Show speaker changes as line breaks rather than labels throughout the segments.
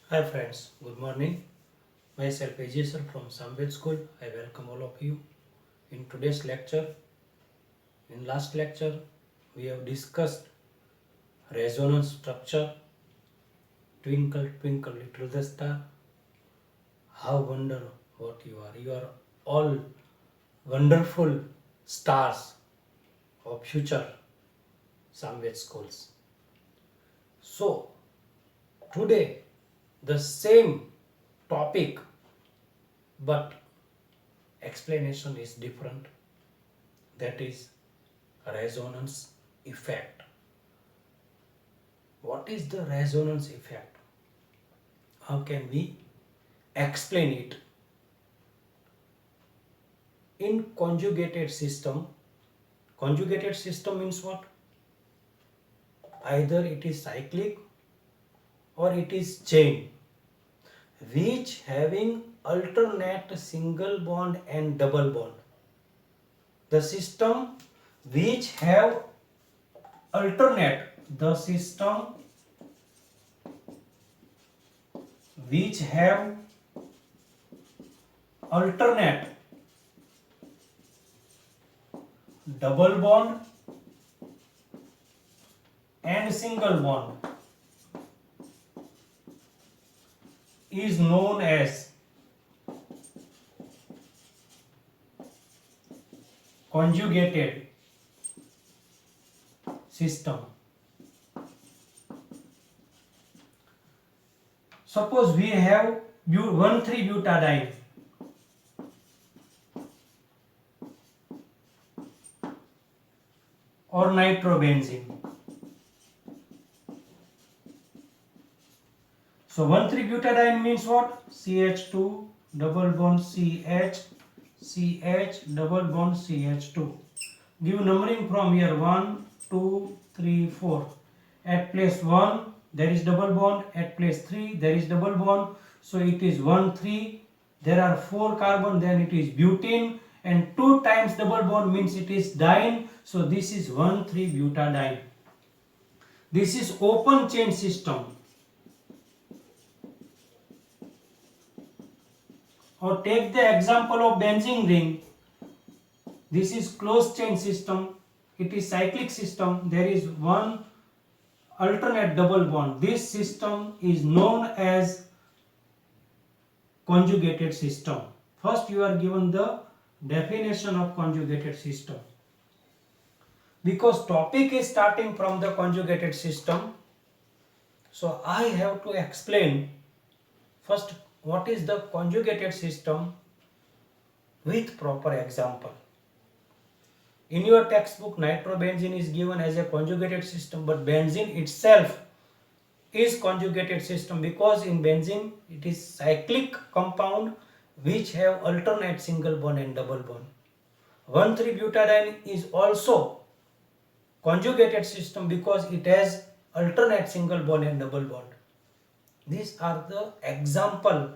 Hi friends, good morning. Myself Ajay sir from Samved School. I welcome all of you. In today's lecture, in last lecture, we have discussed resonance structure, twinkle twinkle little star, how wonder what you are. You are all wonderful stars of future Samved schools. So today the same topic but explanation is different, that is resonance effect. What is the resonance effect? How can we explain it? In conjugated system means what? Either it is cyclic or it is chain, which having alternate single bond and double bond. The system which have alternate, the system which have alternate double bond and single bond is known as conjugated system. Suppose we have 1,3-butadiene or nitrobenzene. So 1,3-butadiene means what? CH2 double bond CH, CH double bond CH2. Give numbering from here 1, 2, 3, 4. At place 1 there is double bond, at place 3 there is double bond. So it is 1, 3. There are 4 carbon, then it is butene, and 2 times double bond means it is diene. So this is 1,3-butadiene. This is open chain system. Or take the example of benzene ring. This is closed chain system. It is cyclic system. There is one alternate double bond. This system is known as conjugated system. First you are given the definition of conjugated system. Because topic is starting from the conjugated system, so I have to explain first what is the conjugated system with proper example. In your textbook, nitrobenzene is given as a conjugated system, but benzene itself is conjugated system because in benzene it is cyclic compound which have alternate single bond and double bond. 1,3-butadiene is also conjugated system because it has alternate single bond and double bond. These are the example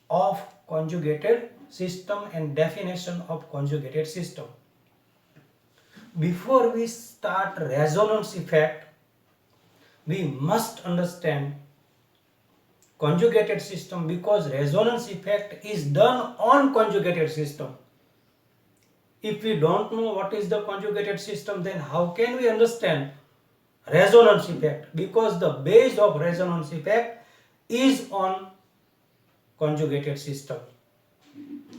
of conjugated system and definition of conjugated system. Before we start resonance effect, we must understand conjugated system because resonance effect is done on conjugated system. If we don't know what is the conjugated system, then how can we understand resonance effect? Because the base of resonance effect is on conjugated system.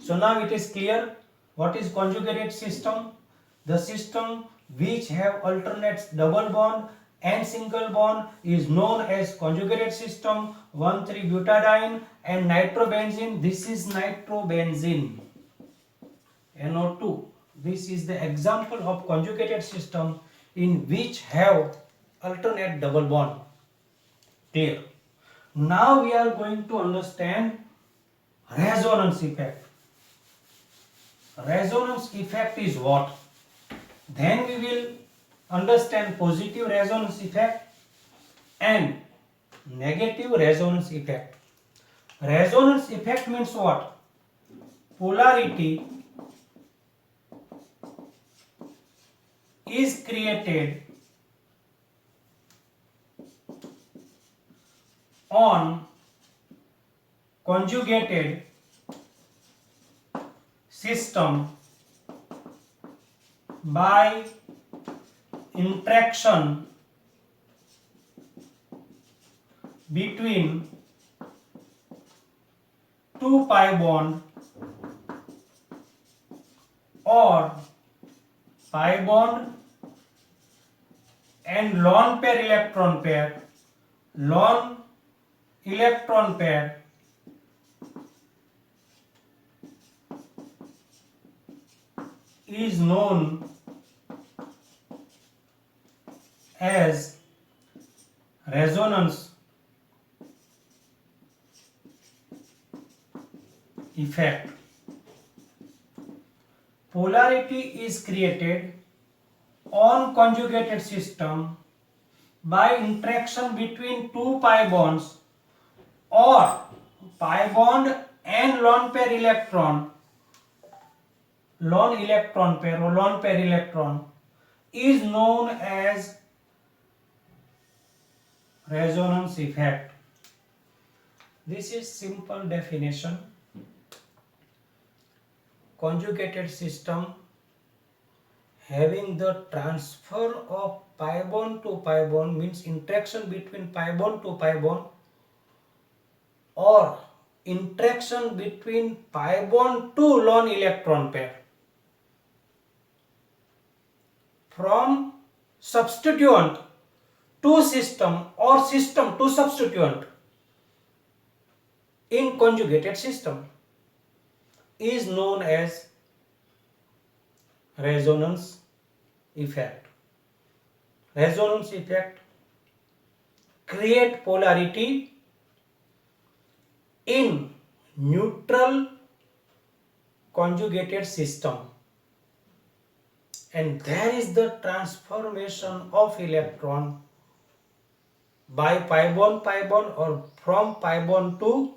So now it is clear what is conjugated system. The system which have alternate double bond and single bond is known as conjugated system. 1,3-butadiene and nitrobenzene. This is nitrobenzene, NO2. This is the example of conjugated system in which have alternate double bond. Clear? Now we are going to understand resonance effect. Resonance effect is what? Then we will understand positive resonance effect and negative resonance effect. Resonance effect means what? Polarity is created on conjugated system by interaction between two pi bond or pi bond and lone pair electron pair is known as resonance effect. Polarity is created on conjugated system by interaction between two pi bonds or pi bond and lone pair electron is known as resonance effect. This is simple definition. Conjugated system having the transfer of pi bond to pi bond means interaction between pi bond to pi bond or interaction between pi bond to lone electron pair. From substituent to system or system to substituent in conjugated system is known as resonance effect. Resonance effect create polarity in neutral conjugated system, and there is the transformation of electron by pi bond or from pi bond to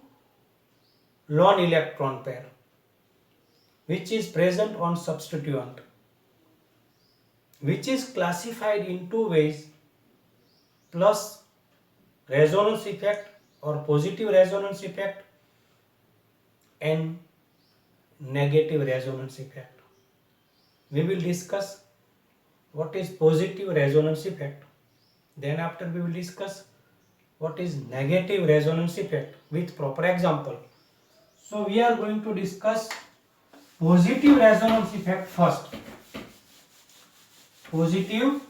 lone electron pair, which is present on substituent, which is classified in two ways: plus resonance effect or positive resonance effect and negative resonance effect. We will discuss what is positive resonance effect. Then after we will discuss what is negative resonance effect with proper example. So we are going to discuss positive resonance effect first. Positive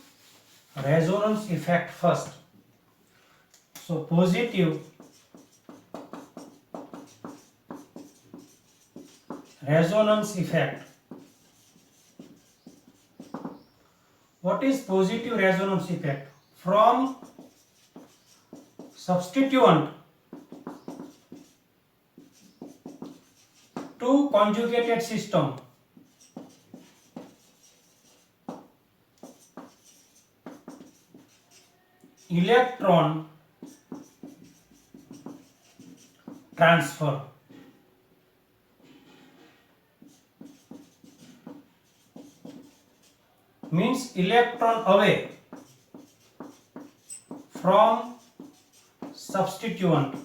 resonance effect first. So positive resonance effect. What is positive resonance effect? From substituent to conjugated system, electron transfer. Means electron away from substituent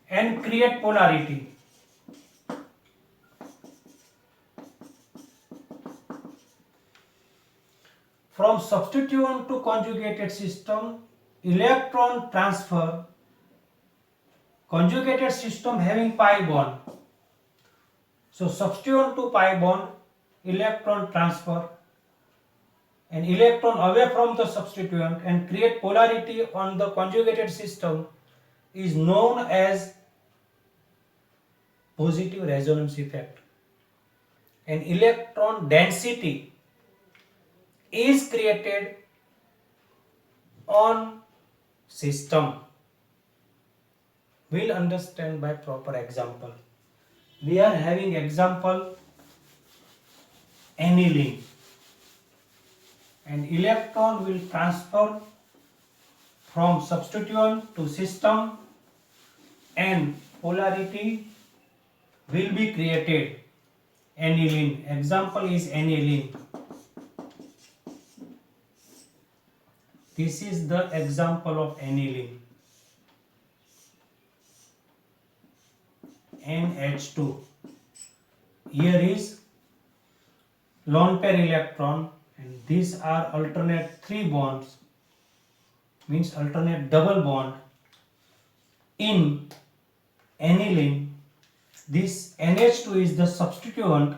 and create polarity. From substituent to conjugated system, electron transfer, conjugated system having pi bond. So substituent to pi bond, electron transfer, an electron away from the substituent and create polarity on the conjugated system is known as positive resonance effect. An electron density is created on system. We'll understand by proper example. We are having example aniline. An electron will transfer from substituent to system and polarity will be created. Aniline. Example is aniline. This is the example of aniline. NH2. Here is lone pair electron, and these are alternate 3 bonds, means alternate double bond. In aniline, this NH2 is the substituent,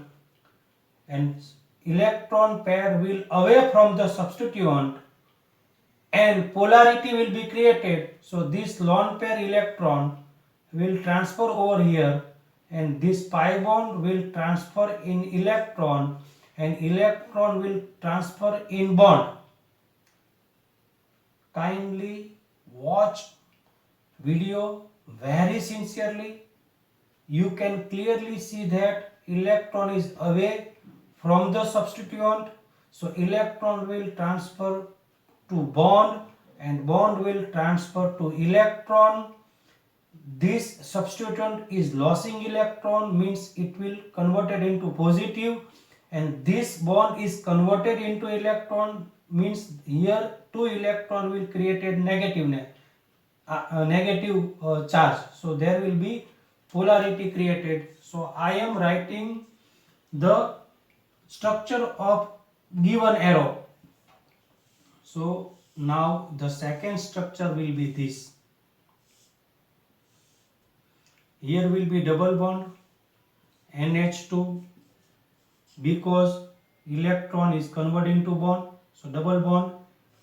and electron pair will away from the substituent and polarity will be created. So this lone pair electron will transfer over here, and this pi bond will transfer in electron, and electron will transfer in bond. Kindly watch video very sincerely. You can clearly see that electron is away from the substituent, so electron will transfer to bond and bond will transfer to electron. This substituent is losing electron, means it will converted into positive, and this bond is converted into electron, means here 2 electron will create a negative charge, so there will be polarity created. So I am writing the structure of given arrow. So now the second structure will be this. Here will be double bond NH2, because electron is converting to bond, so double bond.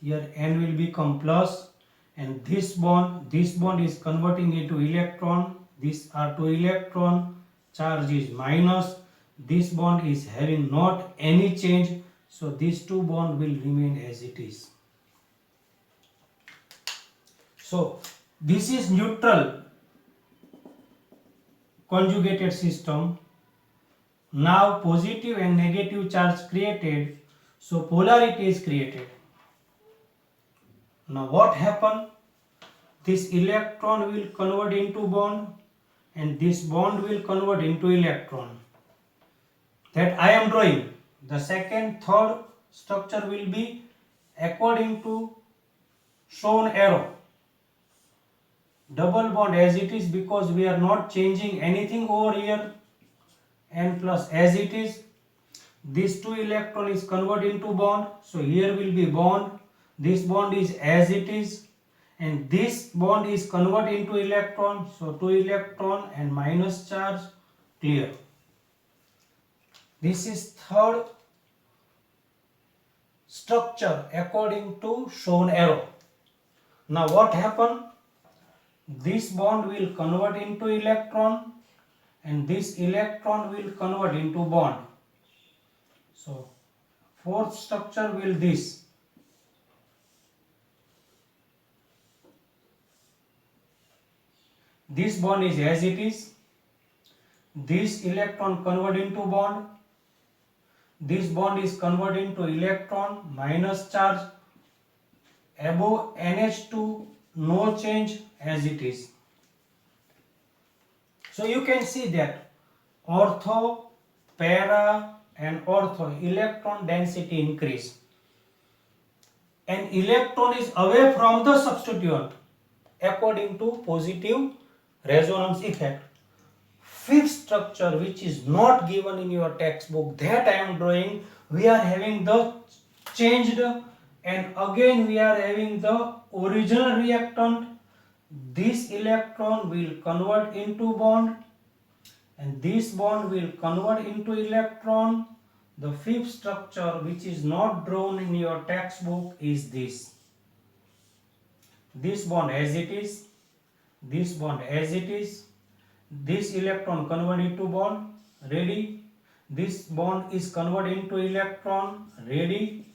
Here N will become plus, and this bond is converting into electron. These are 2 electron, charge is minus. This bond is having not any change, so these 2 bond will remain as it is. So this is neutral conjugated system. Now positive and negative charge created, so polarity is created. Now what happened? This electron will convert into bond, and this bond will convert into electron. That I am drawing. The second, third structure will be according to shown arrow. Double bond as it is, because we are not changing anything over here. N plus as it is. This 2 electron is converted into bond, so here will be bond. This bond is as it is, and this bond is converted into electron, so 2 electron and minus charge, clear. This is third structure according to shown arrow. Now what happened? This bond will convert into electron, and this electron will convert into bond. So fourth structure will this. This bond is as it is. This electron convert into bond. This bond is converted into electron, minus charge. Above NH2, no change as it is. So you can see that ortho, para and ortho electron density increase. An electron is away from the substituent according to positive resonance effect. Fifth structure, which is not given in your textbook, that I am drawing. We are having the changed, and again we are having the original reactant. This electron will convert into bond, and this bond will convert into electron. The fifth structure, which is not drawn in your textbook, is this. This bond as it is, this bond as it is, this electron converted into bond, ready. This bond is converted into electron, ready.